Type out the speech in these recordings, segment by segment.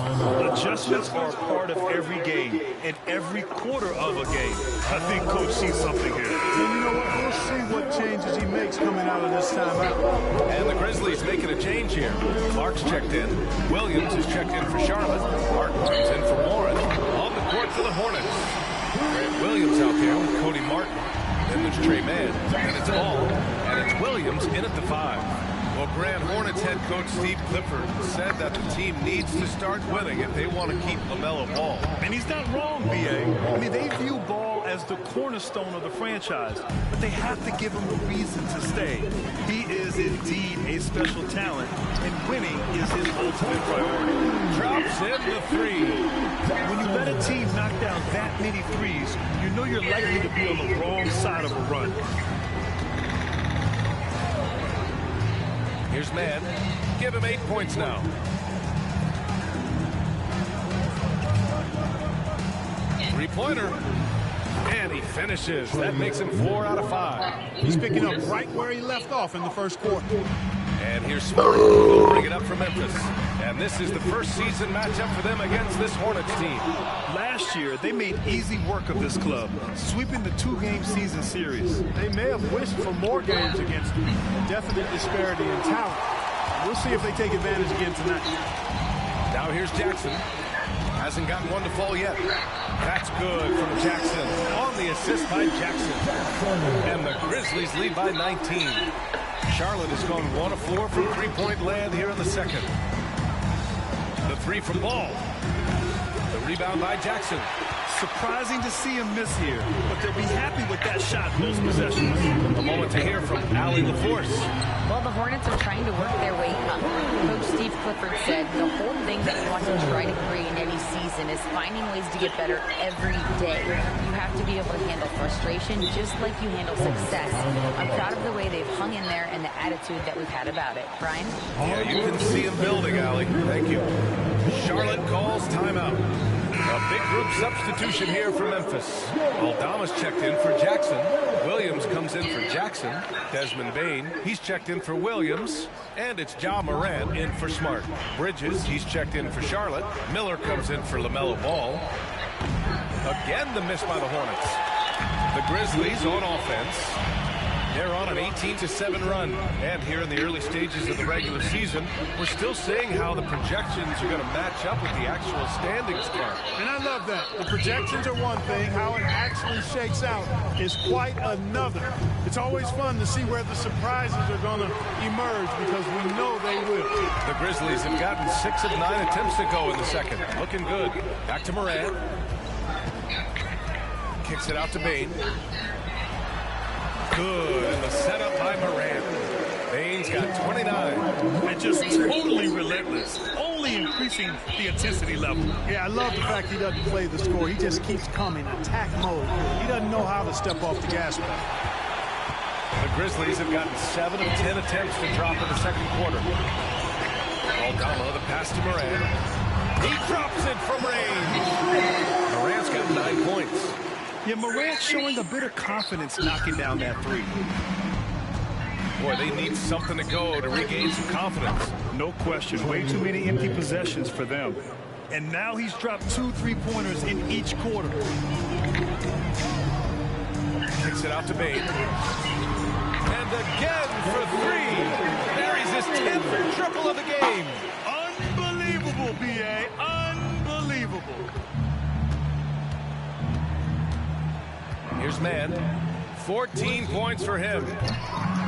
Adjustments are part of every game and every quarter of a game. I think Coach sees something here. And you know what? We'll see what changes he makes coming out of this timeout. And the Grizzlies making a change here. Clark's checked in. Williams is checked in for Charlotte. Martin comes in for Warren. On the court for the Hornets. Grant Williams out there with Cody Martin. Then there's Trey Mann. And it's Ball. And it's Williams in at the 5. Well, Grand Hornets head coach Steve Clifford said that the team needs to start winning if they want to keep LaMelo Ball. And he's not wrong, B.A. I mean, they view Ball as the cornerstone of the franchise, but they have to give him a reason to stay. He is indeed a special talent, and winning is his ultimate priority. Drops in the 3. When you let a team knock down that many threes, you know you're likely to be on the wrong side of a run. Here's Mann. Give him 8 points now. Three-pointer. And he finishes. That makes him 4 out of 5. He's picking up right where he left off in the first quarter. And here's Smart. He'll bring it up for Memphis. And this is the first season matchup for them against this Hornets team. Last year, they made easy work of this club, sweeping the 2-game season series. They may have wished for more games against him. Definite disparity in talent. We'll see if they take advantage again tonight. Now here's Jackson. Hasn't gotten one to fall yet. That's good from Jackson. On the assist by Jackson. And the Grizzlies lead by 19. Charlotte has gone 1 of 4 from three-point land here in the second. The 3 from Ball. The rebound by Jackson. Surprising to see him miss here, but they'll be happy with that shot most possessions. A moment to hear from Allie LaForce. Well, the Hornets are trying to work their way up. Coach Steve Clifford said the whole thing that you want to try to create in any season is finding ways to get better every day. You have to be able to handle frustration just like you handle success. I'm proud of the way they've hung in there and the attitude that we've had about it. Brian? Yeah, you can see him building, Allie. Thank you. Charlotte calls timeout. A big group substitution here for Memphis. Aldama's checked in for Jackson. Williams comes in for Jackson. Desmond Bane, he's checked in for Williams. And it's Ja Morant in for Smart. Bridges, he's checked in for Charlotte. Miller comes in for LaMelo Ball. Again, the miss by the Hornets. The Grizzlies on offense. They're on an 18-7 run. And here in the early stages of the regular season, we're still seeing how the projections are going to match up with the actual standings chart. And I love that. The projections are one thing. How it actually shakes out is quite another. It's always fun to see where the surprises are going to emerge because we know they will. The Grizzlies have gotten 6 of 9 attempts to go in the second. Looking good. Back to Morant. Kicks it out to Bane. Good, and the setup by Morant. Bane's got 29. And just totally relentless, only increasing the intensity level. Yeah, I love the fact he doesn't play the score. He just keeps coming, attack mode. He doesn't know how to step off the gas pedal. The Grizzlies have gotten 7 of 10 attempts to drop in the second quarter. Aldama, the pass to Morant. He drops it from range. Morant's got 9 points. Yeah, Morant showing a bit of confidence knocking down that 3. Boy, they need something to go to regain some confidence. No question. Way too many empty possessions for them. And now he's dropped 2 3-pointers in each quarter. Kicks it out to Bane. And again for 3. There he's his 10th triple of the game. Unbelievable, B.A. Unbelievable. Here's Mann. 14 points for him.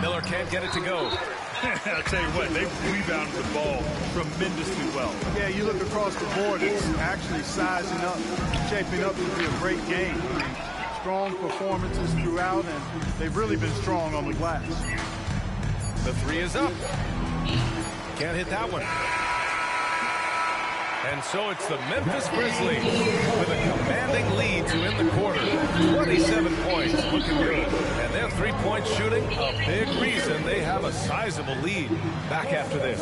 Miller can't get it to go. I'll tell you what, they've rebounded the ball tremendously well. Yeah, you look across the board, it's actually sizing up, shaping up to be a great game. Strong performances throughout, and they've really been strong on the glass. The 3 is up. Can't hit that one. And so it's the Memphis Grizzlies with a commanding lead to end the quarter. 27 points, looking good. And their three-point shooting, a big reason they have a sizable lead. Back after this.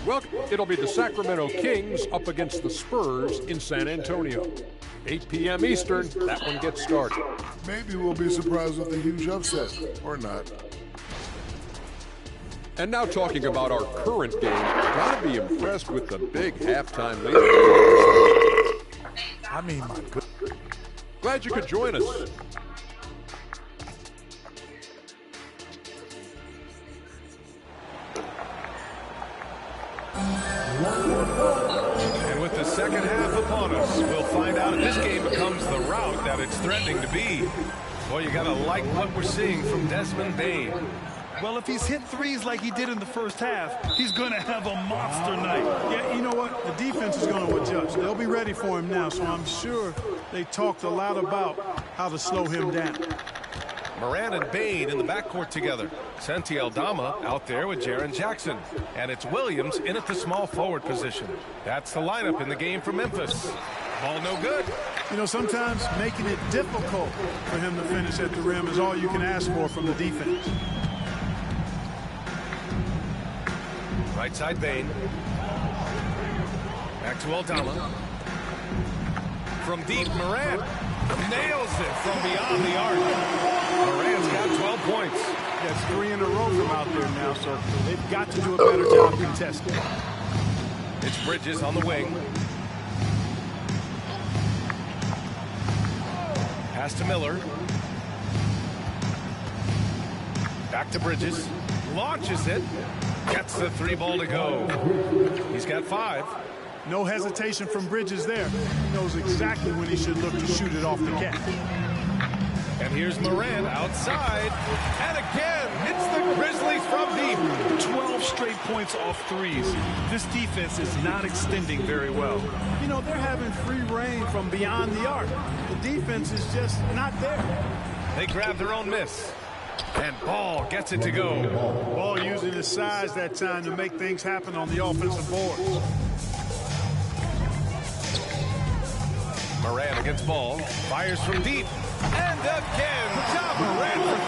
Well, it'll be the Sacramento Kings up against the Spurs in San Antonio. 8 p.m. Eastern, that one gets started. Maybe we'll be surprised with a huge upset, or not. And now talking about our current game, gotta be impressed with the big halftime lead. I mean, my good. Glad you could join us. And with the second half upon us, we'll find out if this game becomes the rout that it's threatening to be. Boy, you gotta like what we're seeing from Desmond Bane. Well, if he's hit threes like he did in the first half, he's going to have a monster night. Yeah, you know what? The defense is going to adjust. They'll be ready for him now, so I'm sure they talked a lot about how to slow him down. Moran and Bane in the backcourt together. Santi Aldama out there with Jaren Jackson. And it's Williams in at the small forward position. That's the lineup in the game for Memphis. Ball no good. You know, sometimes making it difficult for him to finish at the rim is all you can ask for from the defense. Right side Bane. Back to Aldama. From deep, Moran nails it from beyond the arc. Moran's got 12 points. That's 3 in a row from out there now, so they've got to do a better job contesting. It's Bridges on the wing. Pass to Miller. Back to Bridges. Launches it. Gets the 3 ball to go. He's got 5. No hesitation from Bridges there. He knows exactly when he should look to shoot it off the catch. And here's Moran outside. And again, hits the Grizzlies from deep. 12 straight points off threes. This defense is not extending very well. You know, they're having free reign from beyond the arc. The defense is just not there. They grab their own miss. And Ball gets it to go. Ball using his size that time to make things happen on the offensive board. Moran against Ball. Fires from deep. And again, Ja Morant for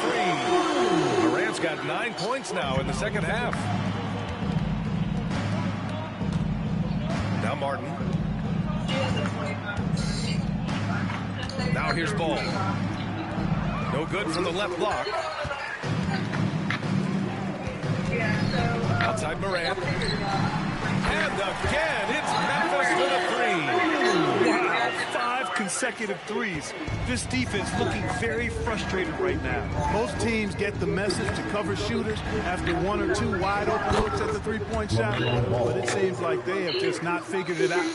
3. Morant's got 9 points now in the second half. Now Martin. Now here's Ball. No good from the left block. Outside Moran. And again, it's Memphis with a 3. Wow, 5 consecutive threes. This defense looking very frustrated right now. Most teams get the message to cover shooters after 1 or 2 wide open looks at the three-point shot, but it seems like they have just not figured it out.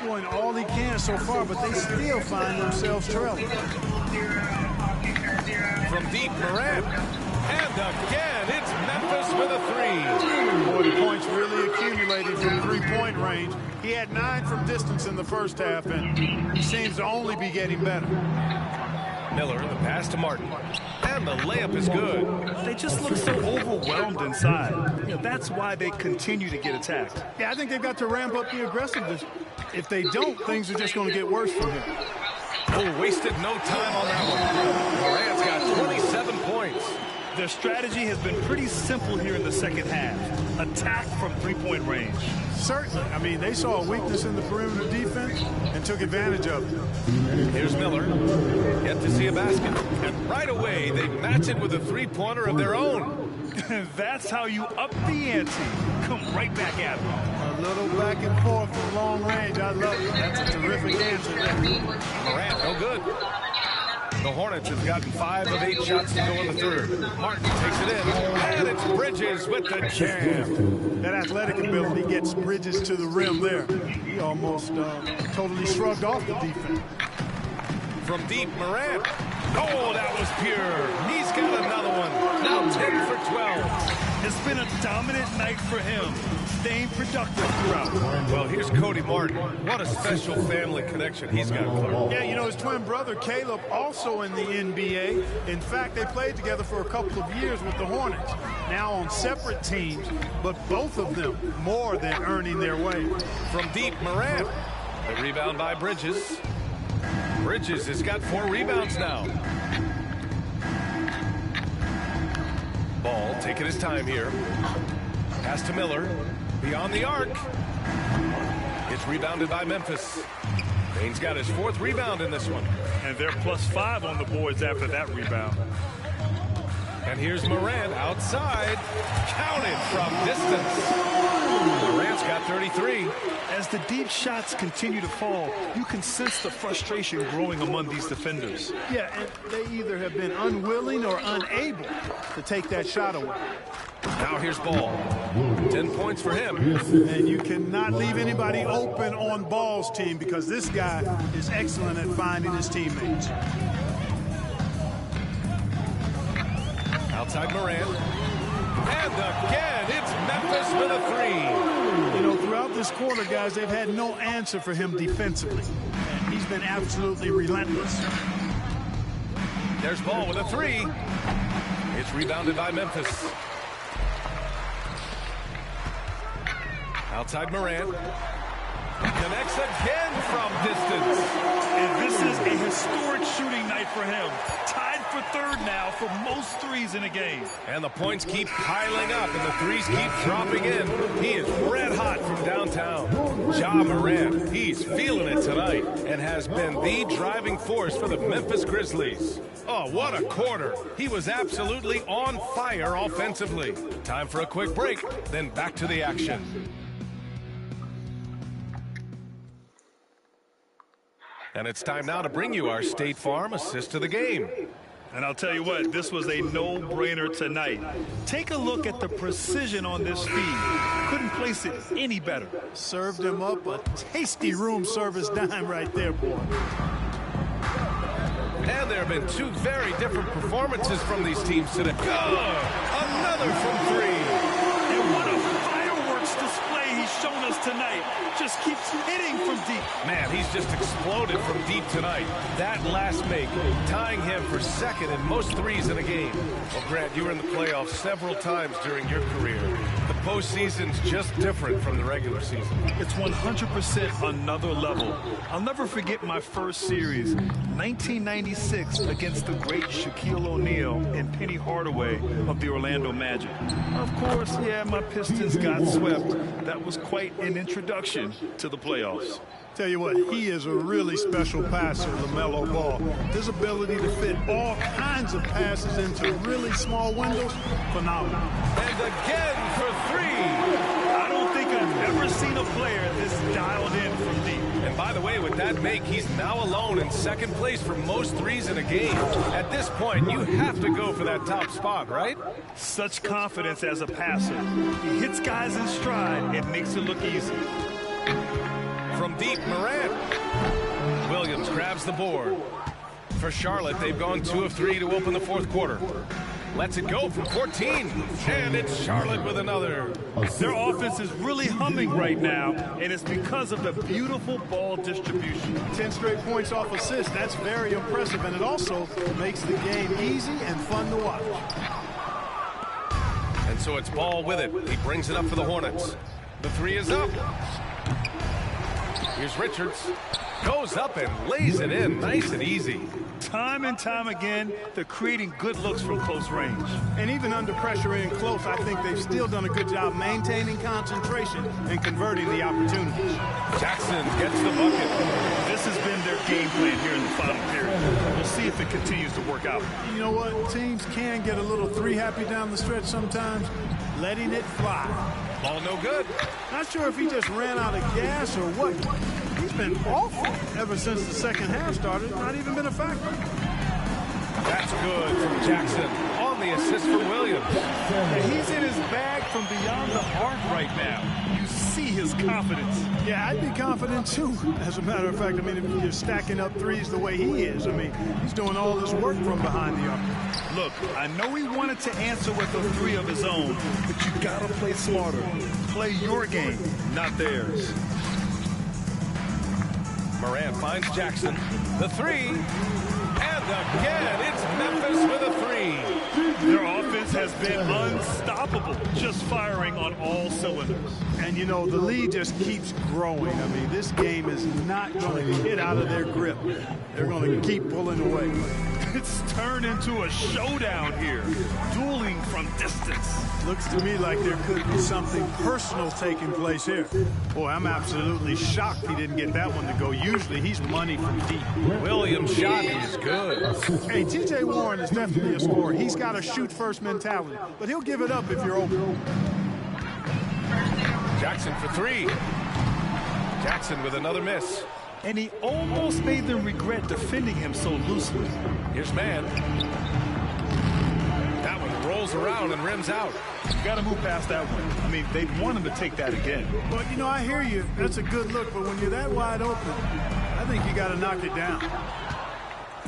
Doing all he can so far, but they still find themselves trailing. From deep, Moran. And again, it's Memphis with a 3. Boy, the points really accumulated from three-point range. He had 9 from distance in the first half, and he seems to only be getting better. Miller, the pass to Martin. And the layup is good. They just look so overwhelmed inside. You know, that's why they continue to get attacked. Yeah, I think they've got to ramp up the aggressiveness. If they don't, things are just going to get worse from here. Oh, wasted no time on that one. Morant's got 27 points. Their strategy has been pretty simple here in the second half. Attack from three-point range. Certainly. I mean, they saw a weakness in the perimeter defense and took advantage of it. Here's Miller. Yet to see a basket. And right away, they match it with a three-pointer of their own. That's how you up the ante. Come right back at them. A little back and forth from long range. I love it. That's a terrific answer there. Morant, no good. The Hornets have gotten 5 of 8 shots to go in the third. Martin takes it in. And it's Bridges with the jam. That athletic ability gets Bridges to the rim there. He almost totally shrugged off the defense. From deep, Morant. Oh, that was pure. He's got another one. Now 10 for 12. It's been a dominant night for him, staying productive throughout. Well, here's Cody Martin. What a special family connection he's got, Clark. Yeah, you know, his twin brother, Caleb, also in the NBA. In fact, they played together for a couple of years with the Hornets. Now on separate teams, but both of them more than earning their way. From deep, Morant. The rebound by Bridges. Bridges has got 4 rebounds now. Ball taking his time here. Pass to Miller. Beyond the arc. It's rebounded by Memphis. Bane's got his 4th rebound in this one. And they're +5 on the boards after that rebound. And here's Morant outside. Counted from distance. Morant's got 33. As the deep shots continue to fall, you can sense the frustration growing among these defenders. Yeah, and they either have been unwilling or unable to take that shot away. Now here's Ball. 10 points for him. And you cannot leave anybody open on Ball's team because this guy is excellent at finding his teammates. Outside Morant. And again, it's Memphis with a 3. You know, throughout this quarter, guys, they've had no answer for him defensively. And he's been absolutely relentless. There's Ball with a 3. It's rebounded by Memphis. Outside Morant. Connects again from distance. And this is a historic shooting night for him. Tied for 3rd now for most threes in a game. And the points keep piling up and the threes keep dropping in. He is red hot from downtown. Ja Morant, he's feeling it tonight and has been the driving force for the Memphis Grizzlies. Oh, what a quarter. He was absolutely on fire offensively. Time for a quick break, then back to the action. And it's time now to bring you our State Farm assist of the game. And I'll tell you what, this was a no-brainer tonight. Take a look at the precision on this feed. Couldn't place it any better. Served him up a tasty room service dime right there, boy. And there have been 2 very different performances from these teams today. Another from 3. And what a fireworks display he's shown us tonight. Just keeps hitting from deep. Man, he's just exploded from deep tonight. That last make, tying him for 2nd in most threes in a game. Well, Grant, you were in the playoffs several times during your career. The postseason's just different from the regular season. It's 100% another level. I'll never forget my first series, 1996, against the great Shaquille O'Neal and Penny Hardaway of the Orlando Magic. Of course, yeah, my Pistons got swept. That was quite an introduction to the playoffs. Tell you what, he is a really special passer, LaMelo Ball. His ability to fit all kinds of passes into really small windows, phenomenal. And again for 3. I don't think I've ever seen a player this dialed in from deep. And by the way, with that make, he's now alone in 2nd place for most threes in a game. At this point, you have to go for that top spot, right? Such confidence as a passer. He hits guys in stride and makes it look easy. From deep, Morant. Williams grabs the board. For Charlotte, they've gone 2 of 3 to open the 4th quarter. Lets it go from 14. And it's Charlotte with another. Their offense is really humming right now, and it's because of the beautiful ball distribution. 10 straight points off assists. That's very impressive, and it also makes the game easy and fun to watch. And so it's Ball with it. He brings it up for the Hornets. The 3 is up. Here's Richards. Goes up and lays it in nice and easy. Time and time again, they're creating good looks from close range. And even under pressure in close, I think they've still done a good job maintaining concentration and converting the opportunities. Jackson gets the bucket. This has been their game plan here in the final period. We'll see if it continues to work out. You know what? Teams can get a little 3-happy down the stretch sometimes, letting it fly. Ball no good. Not sure if he just ran out of gas or what. He's been awful ever since the 2nd half started. Not even been a factor. That's good from Jackson on the assist for Williams. He's in his bag from beyond the arc right now. You see his confidence. Yeah, I'd be confident too. As a matter of fact, I mean, if you're stacking up threes the way he is, I mean, he's doing all this work from behind the arc. Look, I know he wanted to answer with a 3 of his own, but you gotta play smarter. Play your game, not theirs. Morant finds Jackson. The 3. And again, it's Memphis with a 3. Their offense has been unstoppable, just firing on all cylinders. And, you know, the lead just keeps growing. I mean, this game is not going to get out of their grip. They're going to keep pulling away. It's turned into a showdown here. Dueling from distance. Looks to me like there could be something personal taking place here. Boy, I'm absolutely shocked he didn't get that one to go. Usually he's money from deep. Williams' shot is good. Hey, T.J. Warren is definitely a scorer. He's got a shoot-first mentality, but he'll give it up if you're open. Jackson for three. Jackson with another miss. And he almost made them regret defending him so loosely. Here's man. That one rolls around and rims out. You got to move past that one. I mean, they want him to take that again. But, you know, I hear you. That's a good look, but when you're that wide open, I think you got to knock it down.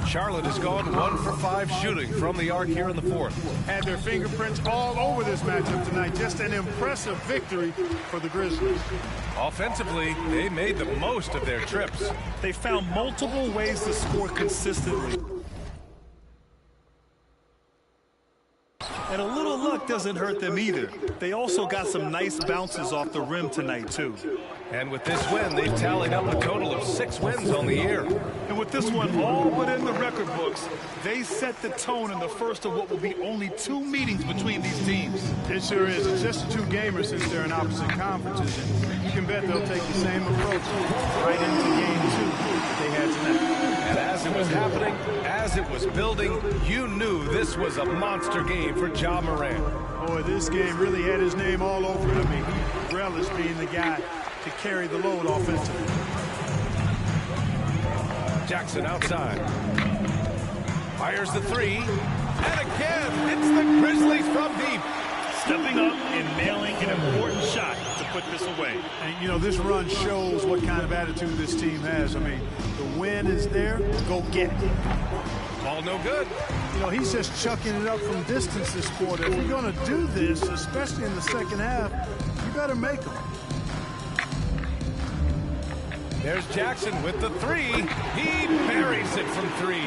Charlotte has gone 1 for 5 shooting from the arc here in the fourth. Had their fingerprints all over this matchup tonight. Just an impressive victory for the Grizzlies. Offensively, they made the most of their trips. They found multiple ways to score consistently. And a little luck doesn't hurt them either. They also got some nice bounces off the rim tonight, too. And with this win, they've tallied up a total of 6 wins on the year. And with this one all but in the record books, they set the tone in the first of what will be only 2 meetings between these teams. It sure is. It's just a 2-gamer since they're in opposite conferences. And you can bet they'll take the same approach right into game 2 that they had tonight. And as it was happening, as it was building, you knew this was a monster game for Ja Morant. Boy, this game really had his name all over it. I mean, he relished being the guy to carry the load offensively. Jackson outside. Fires the 3. And again, it's the Grizzlies from deep. Stepping up and nailing an important shot to put this away. And, you know, this run shows what kind of attitude this team has. I mean, the win is there, go get it. Ball no good. You know, he's just chucking it up from distance this quarter. If you're going to do this, especially in the second half, you better make them. There's Jackson with the 3. He buries it from 3.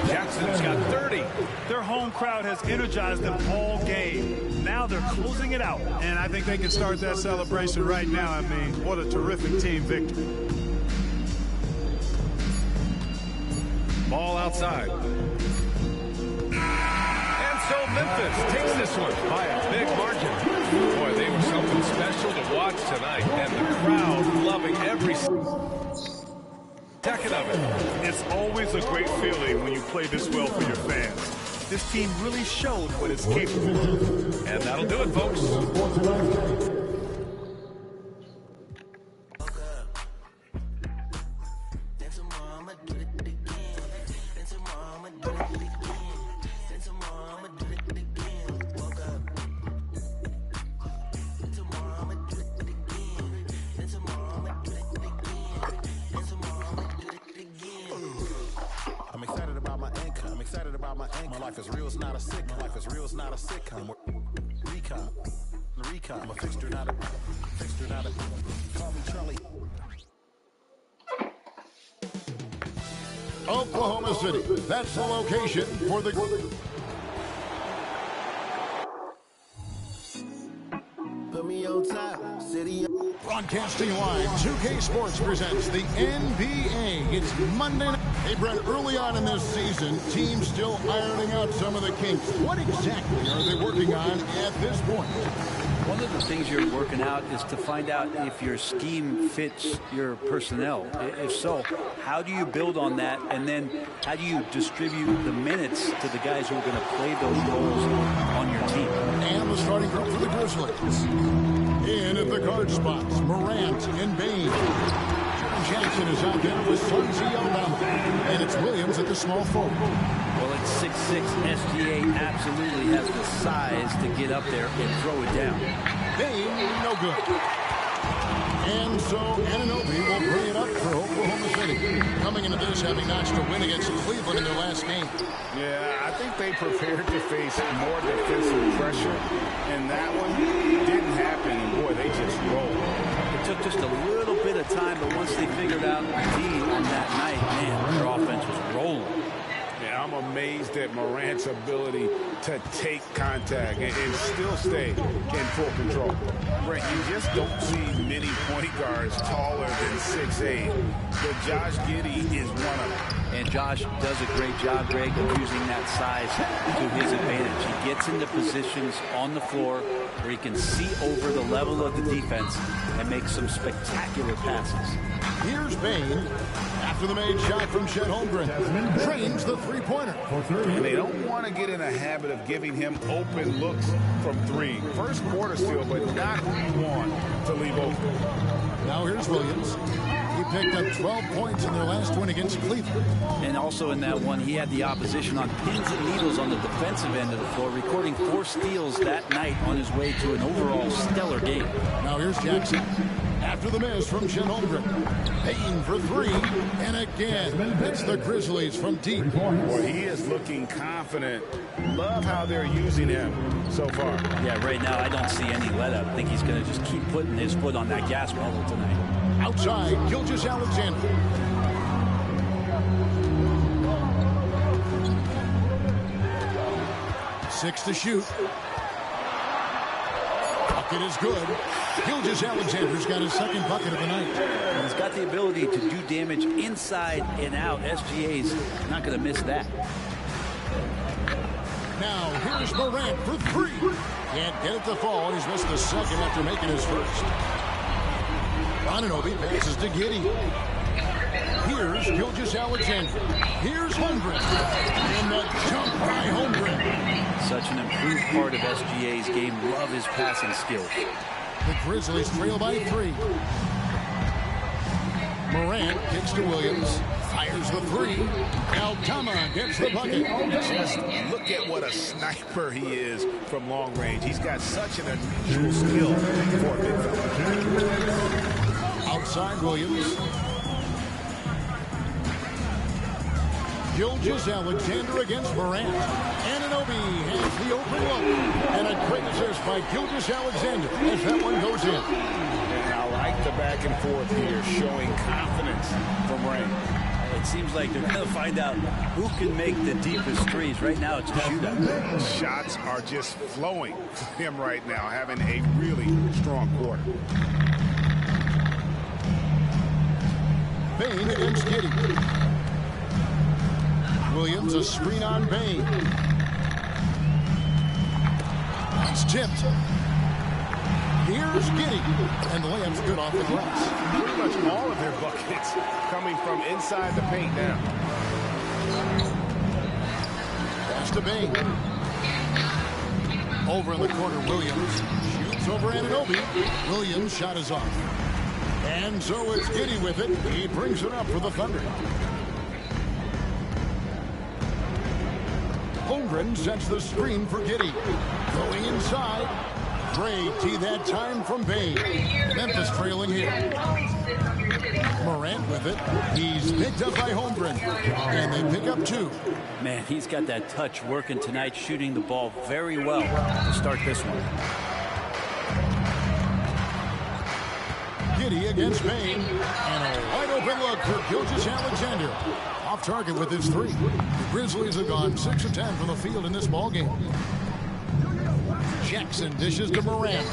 Jackson's got 30. Their home crowd has energized them all game. Now they're closing it out. And I think they can start that celebration right now. I mean, what a terrific team victory. Ball outside. And so Memphis takes this one by a big margin. Boy, they were something special to watch tonight. And the crowd loving every second of it. It's always a great feeling when you play this well for your fans. This team really showed what it's capable of. And that'll do it, folks. My life is real, it's not a sick. My life is real, it's not a sitcom. Recon. I'm a fixture, not a call me Charlie. Oklahoma City. That's the location for the Put me on top, city. Broadcasting live, 2K Sports presents the NBA. It's Monday night. Hey, Brett, early on in this season, teams still ironing out some of the kinks. What exactly are they working on at this point? One of the things you're working out is to find out if your scheme fits your personnel. If so, how do you build on that? And then how do you distribute the minutes to the guys who are going to play those roles on your team? And the starting group for the Grizzlies. In at the guard spots, Morant and Bain. Jackson is out there with Swansea, Alabama. And it's Williams at the small forward. Well, at 6'6", SGA absolutely has the size to get up there and throw it down. Bain, no good. And so Anunoby will bring it up for Oklahoma City. Coming into this, having notched a win against Cleveland in their last game. Yeah, I think they prepared to face more defensive pressure, and that one didn't happen, and boy, they just rolled. It took just a little bit of time, but once they figured out D on that night, man, their offense was rolling. Yeah, I'm amazed at Morant's ability to take contact and still stay in full control. Brent, you just don't see many point guards taller than 6'8", but Josh Giddey is one of them. And Josh does a great job, Greg, of using that size to his advantage. He gets into positions on the floor where he can see over the level of the defense and make some spectacular passes. Here's Bane. After the made shot from Chet Holmgren. Trains the three-pointer. And they don't want to get in a habit of giving him open looks from three. First quarter still, but not one to leave open. Now here's Williams. He picked up 12 points in their last win against Cleveland. And also in that one, he had the opposition on pins and needles on the defensive end of the floor, recording 4 steals that night on his way to an overall stellar game. Now here's Jackson. After the miss from Chet Holmgren. Payton for 3. And again, it's the Grizzlies from deep. Boy, he is looking confident. Love how they're using him so far. Yeah, right now I don't see any let up. I think he's going to just keep putting his foot on that gas pedal tonight. Outside, Gilgeous-Alexander. Six to shoot. Bucket is good. Gilgeous-Alexander's got his second bucket of the night. And he's got the ability to do damage inside and out. SGA's not going to miss that. Now, here's Morant for 3. Can't get it to fall, and he's missed the second after making his first. Anunoby passes to Giddey. Here's Gilgeous-Alexander. Here's Holmgren. And the jump by Holmgren. Such an improved part of SGA's game. Love his passing skills. The Grizzlies trail by 3. Morant kicks to Williams. Fires the 3. Aldama gets the bucket. Just look at what a sniper he is from long range. He's got such an unusual skill for a big fella. Outside Williams. Gilgeous-Alexander against Morant. Anunoby has the open look. And a quick assist by Gilgeous-Alexander as that one goes in. And I like the back and forth here, showing confidence from Morant. It seems like they're going to find out who can make the deepest threes. Right now, it's a shootout. Shots are just flowing for him right now, having a really strong quarter. Bane against Giddey. Williams, a screen on Bane. It's tipped. Here's Giddey. And the layup's good off the glass. Pretty much all of their buckets coming from inside the paint now. Pass to Bane. Over in the corner, Williams. Shoots over Anunoby. Williams' shot is off. And so it's Giddey with it. He brings it up for the Thunder. Holmgren sets the screen for Giddey. Going inside. Great tee that time from Bane. Memphis trailing here. Morant with it. He's picked up by Holmgren. And they pick up 2. Man, he's got that touch working tonight, shooting the ball very well to start this one. Giddey against Bane. And a wide open look for Gilgeous-Alexander. Off target with his 3. The Grizzlies have gone 6 of 10 from the field in this ballgame. Jackson dishes to Morant.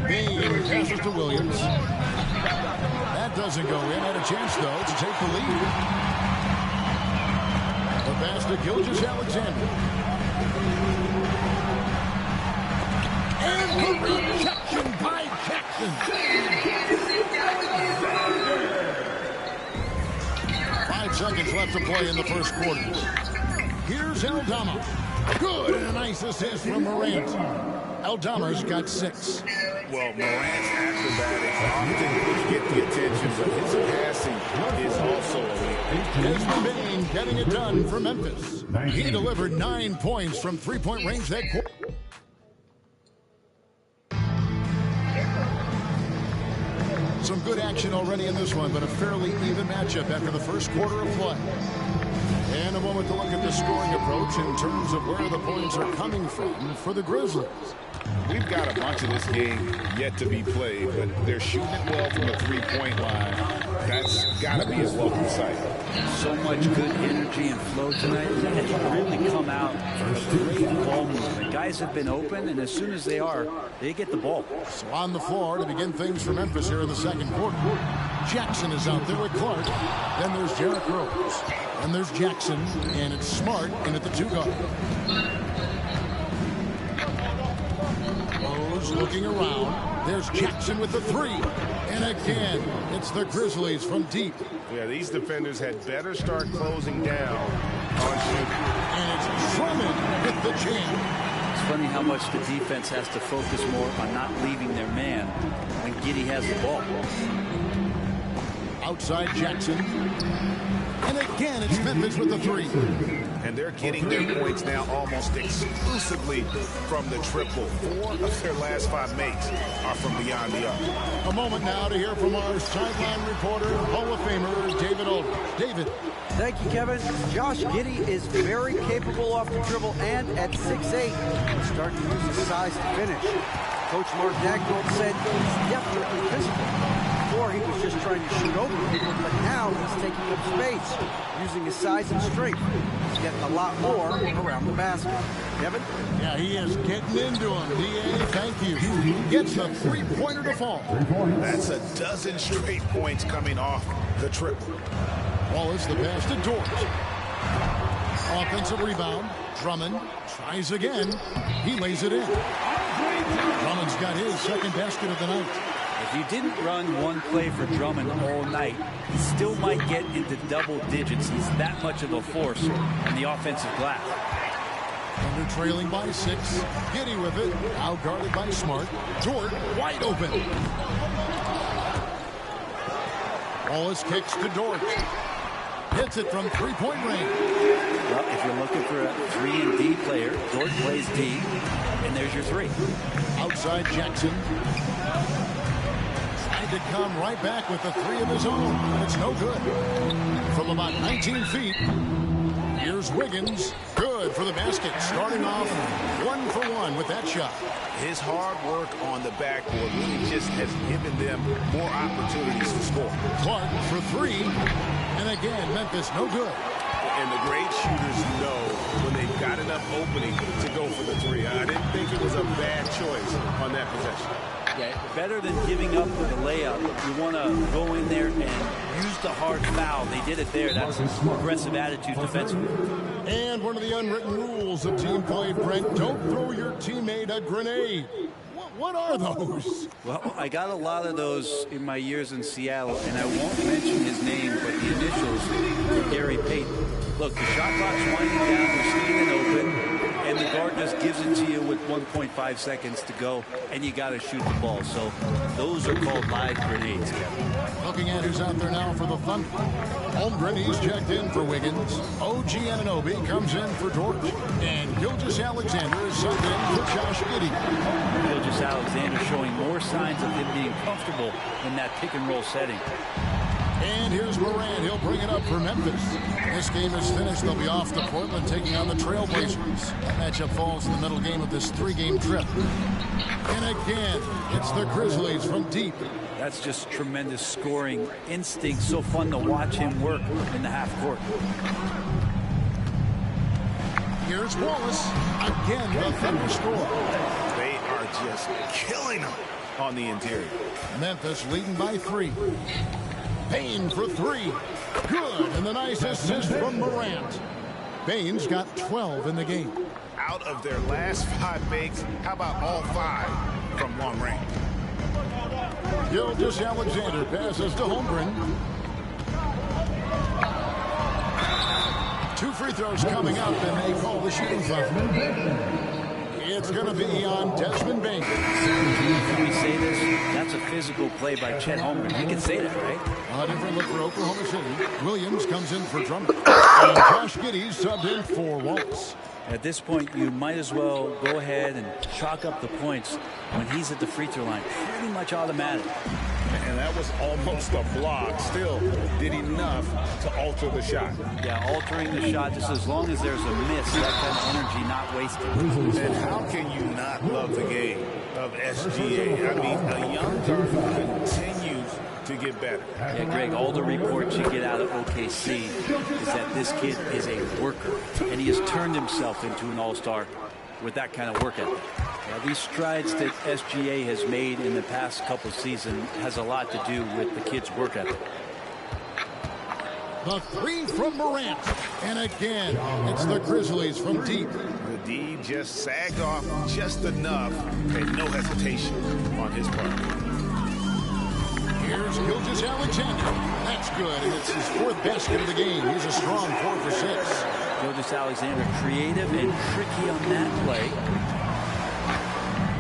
Bane passes to Williams. That doesn't go in. Had a chance, though, to take the lead. The pass to Gilgeous-Alexander. And the rejection by Jackson. 5 seconds left to play in the first quarter. Here's Aldama. Good, and a nice assist from Morant. Aldama's got 6. Well, Morant's acrobatics often get the attention, but his passing is also elite. Desmond Bane getting it done for Memphis. He delivered 9 points from three-point range that quarter. Some good action already in this one, but a fairly even matchup after the first quarter of play. And a moment to look at the scoring approach in terms of where the points are coming from for the Grizzlies. We've got a bunch of this game yet to be played, but they're shooting it well from the three-point line. That's got to be a welcome sight. So much good energy and flow tonight. That has really come out of great ball movement. Guys have been open, and as soon as they are, they get the ball. So on the floor to begin things for Memphis here in the second quarter. Jackson is out there with Clark. Then there's Derrick Rose. And there's Jackson, and it's Smart in at the 2 guard. Rose looking around. There's Jackson with the 3. And again, it's the Grizzlies from deep. Yeah, these defenders had better start closing down on shooting. And it's Drummond with the jam. It's funny how much the defense has to focus more on not leaving their man when Giddey has the ball. Outside Jackson. And again, it's Memphis with the 3. And they're getting their points now almost exclusively from the triple. 4 of their last 5 makes are from beyond the arc. A moment now to hear from our sideline reporter, Hall of Famer David Aldridge. David. Thank you, Kevin. Josh Giddey is very capable off the dribble, and at 6'8", he's starting to use his size to finish. Coach Mark Daigneault said he's definitely physical. Before, he was just trying to shoot over people, but now he's taking up space, using his size and strength. He's getting a lot more around the basket. Kevin? Yeah, he is getting into him. D.A., thank you. Gets the 3-pointer to fall. That's a dozen straight points coming off the triple. Wallace the pass to Dort. Offensive rebound. Drummond tries again. He lays it in. Drummond's got his second basket of the night. If you didn't run one play for Drummond all night, he still might get into double digits. He's that much of a force on the offensive glass. Thunder trailing by 6. Giddey with it. Now guarded by Smart. Dort wide open. Wallace kicks to Dort. Hits it from 3-point range. Well, if you're looking for a 3-and-D player, Dort plays D, and there's your 3. Outside Jackson. Tried to come right back with the 3 of his own. It's no good. From about 19 feet, here's Wiggins. Good for the basket. Starting off 1 for 1 with that shot. His hard work on the backboard really just has given them more opportunities to score. Clark for 3. And again, Memphis no good. And the great shooters know when they've got enough opening to go for the 3. I didn't think it was a bad choice on that possession. Yeah, better than giving up with a layup. You want to go in there and use the hard foul. They did it there. That's an aggressive attitude defensively. And one of the unwritten rules of team play, Brent, don't throw your teammate a grenade. What are those? Well, I got a lot of those in my years in Seattle, and I won't mention his name, but the initials were Gary Payton. Look, the shot clock's winding down, you're standing open, and the guard just gives it to you with 1.5 seconds to go, and you got to shoot the ball. So those are called live grenades, Kevin. Looking at who's out there now for the Thunder. Holmgren, he's checked in for Wiggins. OG Anunoby comes in for Dort. And Gilgeous-Alexander is subbed in for Josh Giddey. Gilgeous-Alexander showing more signs of him being comfortable in that pick-and-roll setting. And here's Morant. He'll bring it up for Memphis. This game is finished. They'll be off to Portland taking on the Trailblazers. That matchup falls in the middle game of this 3-game trip. And again, it's the Grizzlies from deep. That's just tremendous scoring instinct. So fun to watch him work in the half court. Here's Wallace. Again, the Thunder score. They are just killing them on the interior. Memphis leading by 3. Payne for 3. Good. And the nice assist from Morant. Payne's got 12 in the game. Out of their last 5 makes, how about all 5 from long range? Gilgeous-Alexander passes to Holmgren. 2 free throws coming up, and they call the shooting foul. It's going to be on Desmond Bane. Can we say this? That's a physical play by Chet Holmgren. You can say that, right? A different look for Oklahoma City. Williams comes in for Drummond. And Josh Giddey subbed in for Wallace. At this point, you might as well go ahead and chalk up the points when he's at the free throw line. Pretty much automatic. And that was almost a block. Still did enough to alter the shot. Yeah, altering the shot just as long as there's a miss. That kind of energy not wasted. And how can you not love the game of SGA? I mean, a young guard who continues to get better. Yeah, Greg, all the reports you get out of OKC is that this kid is a worker, and he has turned himself into an all-star with that kind of work ethic. These strides that SGA has made in the past couple seasons has a lot to do with the kid's work ethic. The three from Morant. And again, it's the Grizzlies from deep. The D just sagged off just enough and no hesitation on his part. Here's Gilgeous-Alexander. That's good, and it's his fourth basket of the game. He's a strong 4 for 6. Gilgeous-Alexander creative and tricky on that play.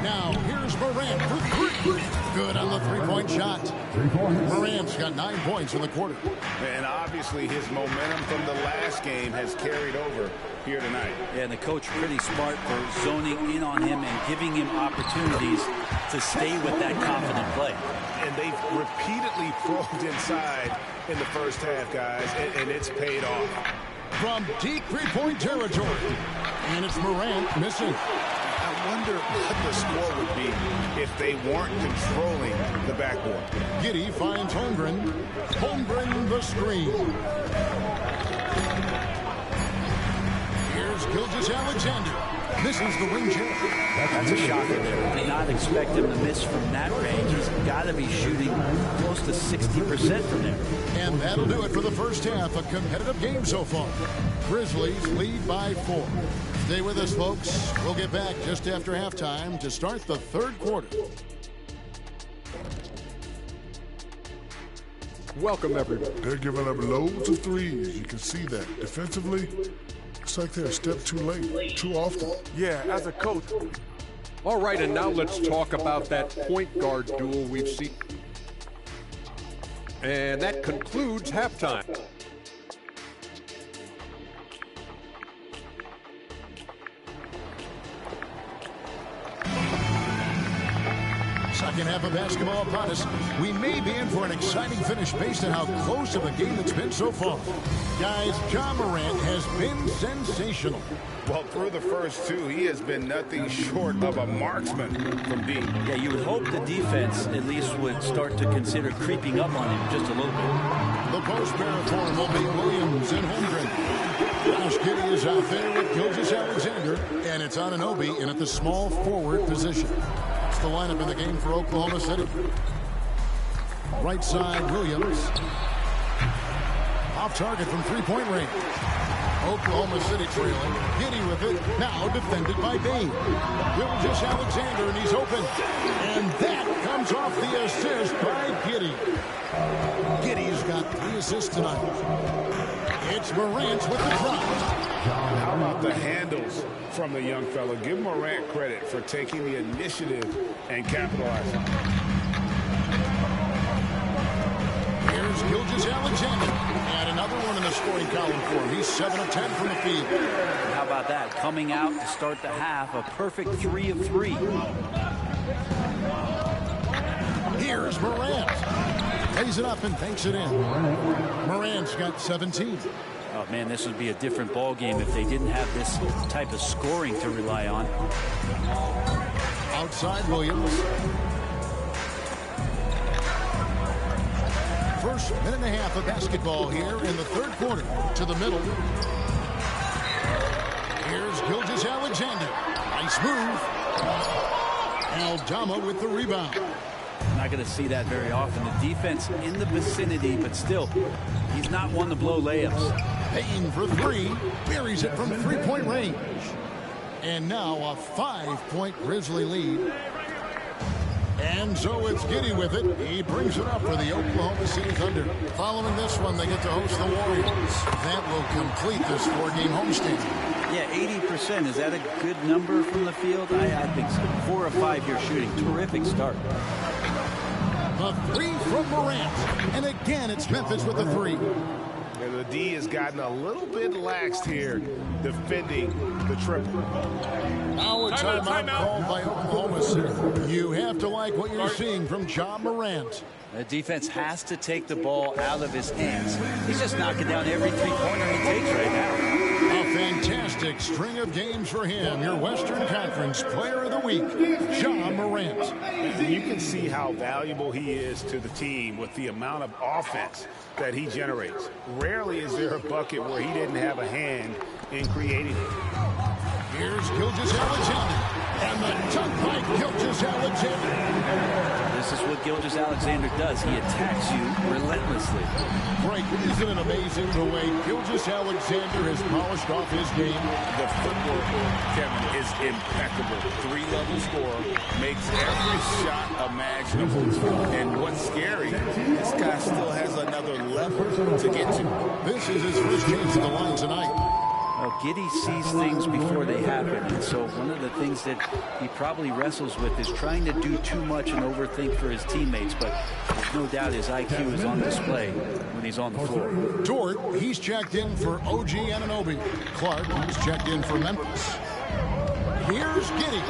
Now, here's Morant for 3. Good on the three-point shot. Morant's got 9 points in the quarter. And obviously his momentum from the last game has carried over here tonight. Yeah, and the coach pretty smart for zoning in on him and giving him opportunities to stay with that confident play. And they've repeatedly probed inside in the first half, guys, and it's paid off. From deep three-point territory. And it's Morant missing. I wonder what the score would be if they weren't controlling the backboard. Giddey finds Holmgren. Holmgren the screen. Here's Gilgeous-Alexander. Misses the wing chip. That's a shocker there. Did not expect him to miss from that range. He's got to be shooting close to 60% from there. And that'll do it for the first half. A competitive game so far. Grizzlies lead by 4. Stay with us, folks. We'll get back just after halftime to start the third quarter. Welcome, everybody. They're giving up loads of threes. You can see that. Defensively, it's like they're a step too late, too often. Yeah, as a coach. All right, and now let's talk about that point guard duel we've seen. And that concludes halftime. Second half of basketball upon us. We may be in for an exciting finish based on how close of a game it's been so far. Guys, Ja Morant has been sensational. Well, through the first 2, he has been nothing short of a marksman from deep. Yeah, you would hope the defense at least would start to consider creeping up on him just a little bit. The post pair form will be Williams and Holmgren. Josh Giddey is out there with Gilgeous-Alexander, and it's Anunoby in at the small forward position. It's the lineup in the game for Oklahoma City. Right side, Williams. Off target from three-point range. Oklahoma City trailing. Giddey with it. Now defended by Bain. Gilgeous-Alexander, and he's open. And that comes off the assist by Giddey. Giddey's got 3 assists tonight. It's Morant with the drop. How about the handles from the young fella? Give Morant credit for taking the initiative and capitalizing. Here's Gilgeous-Alexander. And another one in the scoring column for him. He's 7 of 10 from the field. How about that? Coming out to start the half, a perfect 3 of 3. Here's Morant. Lays it up and banks it in. Morant's got 17. Oh, man, this would be a different ball game if they didn't have this type of scoring to rely on. Outside Williams. First minute and a half of basketball here in the third quarter. To the middle. Here's Gilgeous-Alexander. Nice move. Aldama with the rebound. Not going to see that very often. The defense in the vicinity, but still, he's not one to blow layups. Payne for 3. Buries it from three-point range. And now a 5-point Grizzly lead. And so it's Giddey with it. He brings it up for the Oklahoma City Thunder. Following this one, they get to host the Warriors. That will complete this 4-game homestand. Yeah, 80%. Is that a good number from the field? I think so. 4 of 5 here shooting. Terrific start. A 3 from Morant. And again, it's Memphis with the 3. And the D has gotten a little bit laxed here defending the triple. Now a timeout called by Oklahoma City. You have to like what you're seeing from Ja Morant. The defense has to take the ball out of his hands. He's just knocking down every three-pointer he takes right now. A fantastic string of games for him. Your Western Conference Player of the Week, Ja Morant. You can see how valuable he is to the team with the amount of offense that he generates. Rarely is there a bucket where he didn't have a hand in creating it. Here's Gilgeous-Alexander. And the dunk by Gilgeous-Alexander. This is what Gilgeous-Alexander does. He attacks you relentlessly. Right, isn't it amazing the way Gilgeous-Alexander has polished off his game? The footwork, Kevin, is impeccable. 3-level scorer, makes every shot imaginable. And what's scary, this guy still has another level to get to. This is his first chance at the line tonight. Well, Giddey sees things before they happen, and so one of the things that he probably wrestles with is trying to do too much and overthink for his teammates, but there's no doubt his IQ is on display when he's on the floor. Dort, he's checked in for OG Anunoby. Clark, he's checked in for Memphis. Here's Giddey.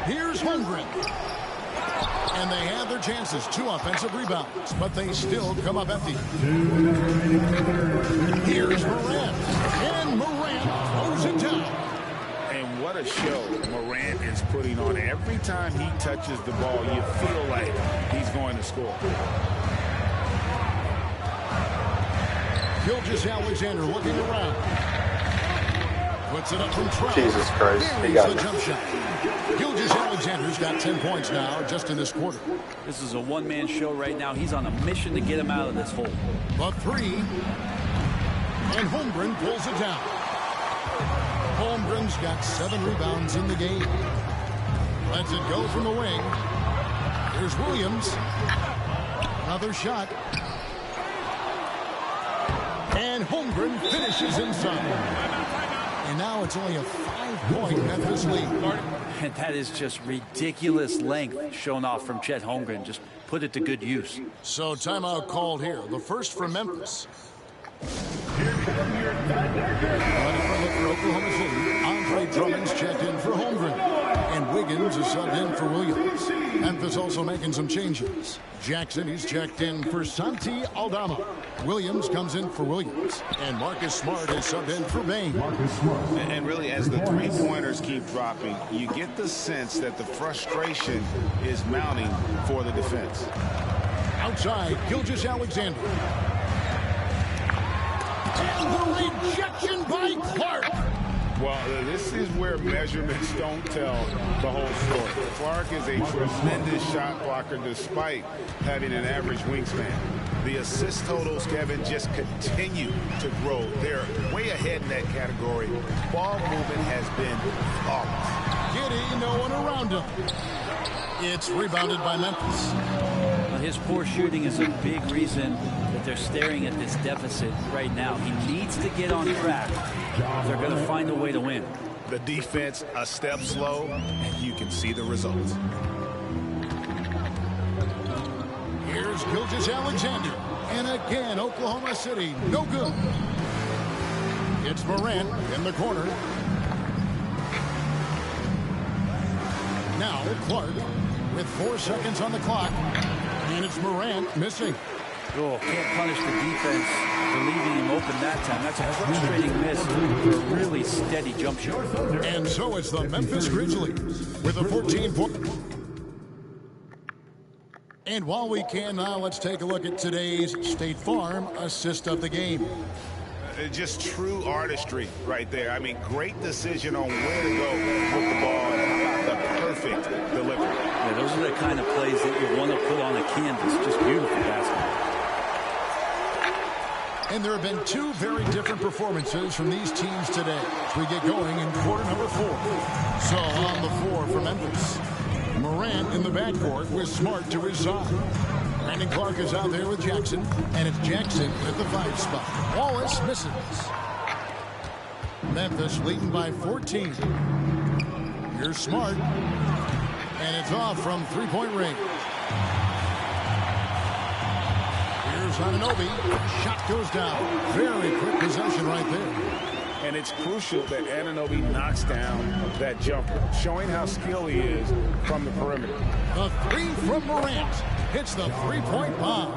Here's Holmgren. And they have their chances. 2 offensive rebounds, but they still come up empty. Here's Morant. And Morant throws it down. And what a show Morant is putting on. Every time he touches the ball, you feel like he's going to score. Gilgeous-Alexander looking around. Puts it up from Trout. Jesus Christ. He got the jump shot. Gilgeous-Alexander's got 10 points now just in this quarter. This is a one-man show right now. He's on a mission to get him out of this hole. A 3. And Holmgren pulls it down. Holmgren's got 7 rebounds in the game. Lets it go from the wing. Here's Williams. Another shot. And Holmgren finishes inside. And now it's only a 5-point Memphis lead. And that is just ridiculous length shown off from Chet Holmgren. Just put it to good use. So timeout called here. The first for Memphis. Running from it for Oklahoma City, Andre Drummond's checked in for Holmgren. And Wiggins is subbed in for Williams. Memphis also making some changes. Jackson is checked in for Santi Aldama. Williams comes in for Williams. And Marcus Smart is subbed in for Bane. And really, as the three-pointers keep dropping, you get the sense that the frustration is mounting for the defense. Outside, Gilgeous-Alexander. And the rejection by Clark. Well, this is where measurements don't tell the whole story. Clark is a tremendous shot blocker despite having an average wingspan. The assist totals, Kevin, just continue to grow. They're way ahead in that category. Ball movement has been flawless. Giddey, no one around him. It's rebounded by Memphis. Well, his poor shooting is a big reason that they're staring at this deficit right now. He needs to get on track. They're going to find a way to win. The defense a step slow, and you can see the results. Here's Gilgeous-Alexander. And again, Oklahoma City, no good. It's Morant in the corner. Now Clark with 4 seconds on the clock. And it's Morant missing. Oh, can't punish the defense for leaving him open that time. That's a frustrating miss for a really steady jump shot. And so it's the Memphis Grizzlies with a 14-point. And while we can now, let's take a look at today's State Farm assist of the game. Just true artistry right there. I mean, great decision on where to go with the ball. And how about the perfect delivery? Yeah, those are the kind of plays that you want to put on a canvas. Just beautiful basketball. And there have been 2 very different performances from these teams today as we get going in quarter number 4. So on the floor for Memphis, Morant in the backcourt with Smart to his side. Brandon Clark is out there with Jackson, and it's Jackson at the 5 spot. Wallace misses. Memphis leading by 14. Here's Smart, and it's off from 3-point range. Here's Anunoby. Shot goes down. Very quick possession right there. And it's crucial that Anunoby knocks down that jumper, showing how skilled he is from the perimeter. A 3 from Morant. Hits the 3-point bomb.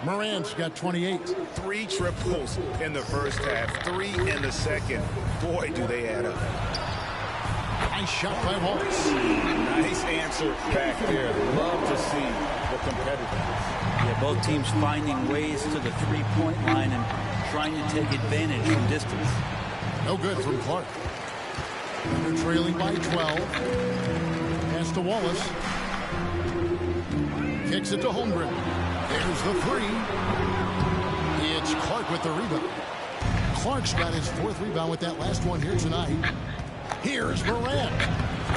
Morant's got 28. 3 triples in the first half, 3 in the second. Boy, do they add up. Nice shot by Wallace. Nice answer back there. Love to see the competitiveness. Yeah, both teams finding ways to the 3-point line and trying to take advantage from distance. No good from Clark. They're trailing by 12. Pass to Wallace. Kicks it to Holmgren. There's the three. It's Clark with the rebound. Clark's got his 4th rebound with that last one here tonight. Here's Morant.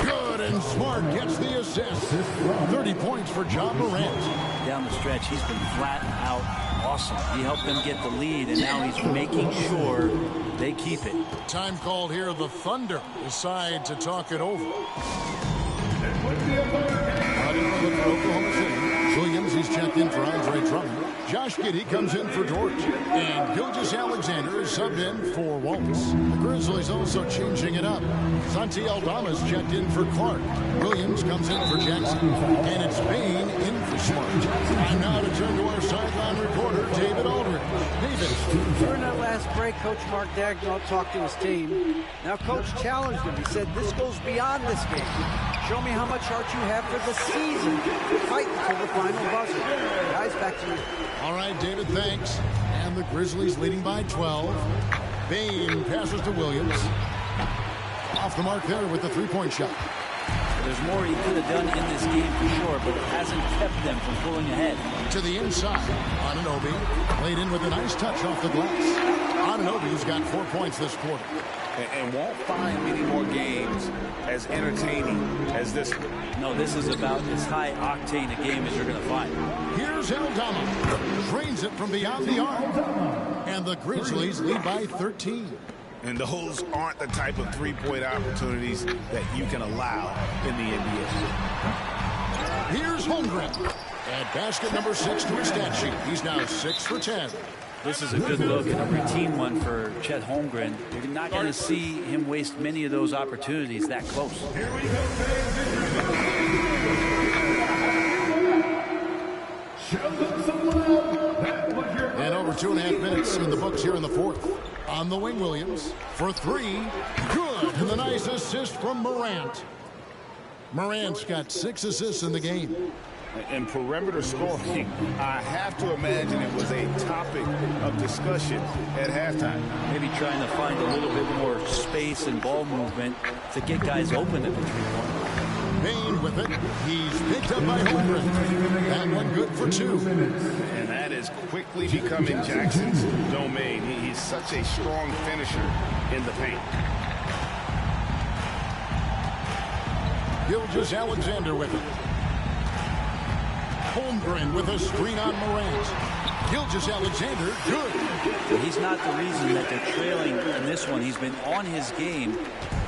Good and smart gets the assist. 30 points for John Morant. Down the stretch, he's been flat out awesome. He helped them get the lead, and now he's making sure they keep it. Time called here. The Thunder decide to talk it over. Running for Oklahoma City. Williams, he's checked in for Andre Drummond. Josh Giddey comes in for George. And Gilgeous-Alexander is subbed in for Wallace. The Grizzlies also changing it up. Santi Aldama's checked in for Clark. Williams comes in for Jackson. And it's Bain in for Smart. And now to turn to our sideline reporter, David Aldridge. David. During that last break, Coach Mark Daigneault talked to his team. Now, Coach challenged him. He said, this goes beyond this game. Show me how much heart you have for the season. Fight until the final buzzer. Guys, back to you. All right, David, thanks. And the Grizzlies leading by 12. Bain passes to Williams. Off the mark there with the three-point shot. There's more he could have done in this game for sure, but it hasn't kept them from pulling ahead. To the inside. Anunoby laid in with a nice touch off the glass. Anunoby's got 4 points this quarter. And won't find many more games as entertaining as this one. No, this is about as high octane a game as you're going to find. Here's Aldama. Drains it from beyond the arc. And the Grizzlies lead by 13. And those aren't the type of three-point opportunities that you can allow in the NBA. Here's Holmgren. At basket number 6 to his stat sheet. He's now 6 for 10. This is a good look and a routine one for Chet Holmgren. You're not going to see him waste many of those opportunities that close. And over 2.5 minutes in the books here in the fourth. On the wing, Williams for three. Good. And the nice assist from Morant. Morant's got 6 assists in the game. And perimeter scoring, I have to imagine it was a topic of discussion at halftime. Maybe trying to find a little bit more space and ball movement to get guys open at the three-point. Bain with it. He's picked up by Holmgren. That one good for 2. And that is quickly becoming Jackson's domain. He's such a strong finisher in the paint. Gilgeous-Alexander with it. Holmgren with a screen on Morant. Gilgeous-Alexander, good. He's not the reason that they're trailing in this one. He's been on his game.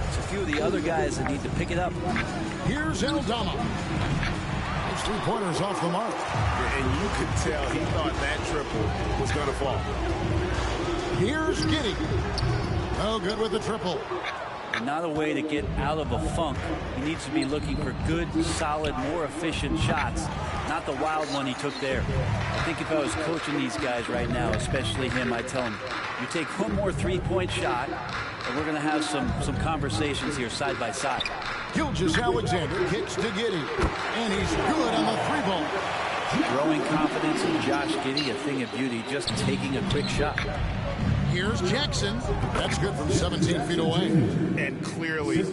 It's a few of the other guys that need to pick it up. Here's Aldama. Those 3-pointers off the mark. And you could tell he thought that triple was going to fall. Here's Giddey. Oh, good with the triple. Not a way to get out of a funk. He needs to be looking for good, solid, more efficient shots. Not the wild one he took there. I think if I was coaching these guys right now, especially him, I'd tell him, you take one more 3-point shot, and we're going to have some conversations here side by side. Gilgeous-Alexander kicks to Giddey, and he's good on the 3-ball. Growing confidence in Josh Giddey, a thing of beauty, just taking a quick shot. Here's Jackson. That's good from 17 feet away. And clearly,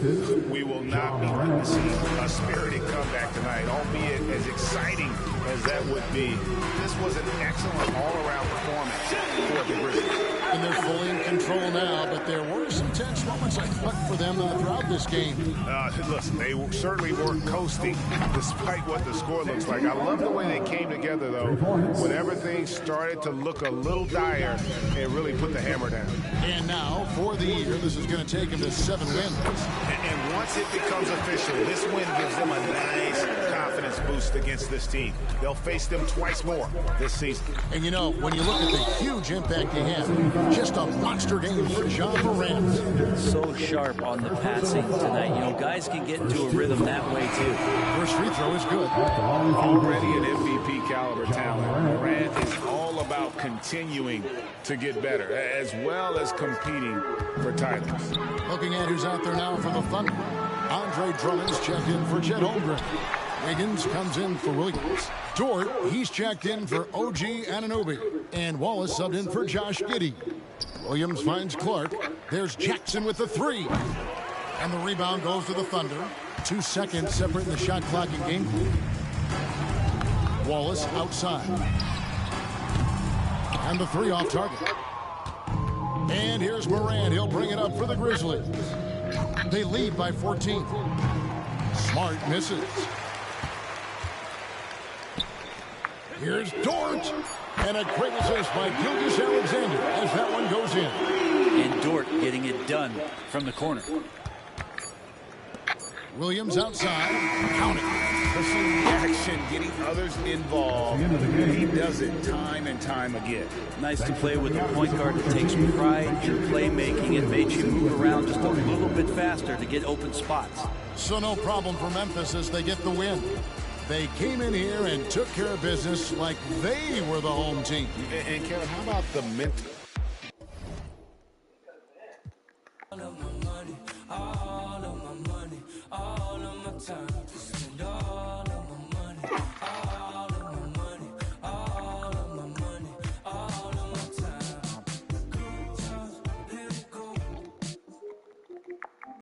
we will not be witnessing a spirited comeback tonight, albeit as exciting as that would be. This was an excellent all-around performance for the Grizzlies. And they're fully in control now, but there were some tense moments, I thought, for them throughout this game. Listen, they certainly weren't coasting despite what the score looks like. I love the way they came together, though, when everything started to look a little dire and really put the hammer down. And now, for the year, this is going to take them to 7 wins. And once it becomes official, this win gives them a nice confidence boost against this team. They'll face them twice more this season. And you know, when you look at the huge impact he had, just a monster game for John Morant. So sharp on the passing tonight. You know, guys can get into a rhythm that way, too. First free throw is good. Already an MVP caliber talent. Morant is all about continuing to get better, as well as competing for titles. Looking at who's out there now for the Thunder. Andre Drummond's checked in for Chet Holmgren. Wiggins comes in for Williams. Dort, he's checked in for OG Anunoby. And Wallace subbed in for Josh Giddey. Williams finds Clark. There's Jackson with the three. And the rebound goes to the Thunder. 2 seconds separating the shot clock and game clock. Wallace outside. And the three off target. And here's Morant. He'll bring it up for the Grizzlies. They lead by 14. Smart misses. Here's Dort. And a great assist by Gilgeous-Alexander as that one goes in. And Dort getting it done from the corner. Williams outside. Count it. Pushing the action, getting others involved. He does it time and time again. Nice to play with a point guard that takes pride in playmaking and makes you move around just a little bit faster to get open spots. So no problem for Memphis as they get the win. They came in here and took care of business like they were the home team. And Kevin, how about the mental? All of my money, all of my money, all of my time.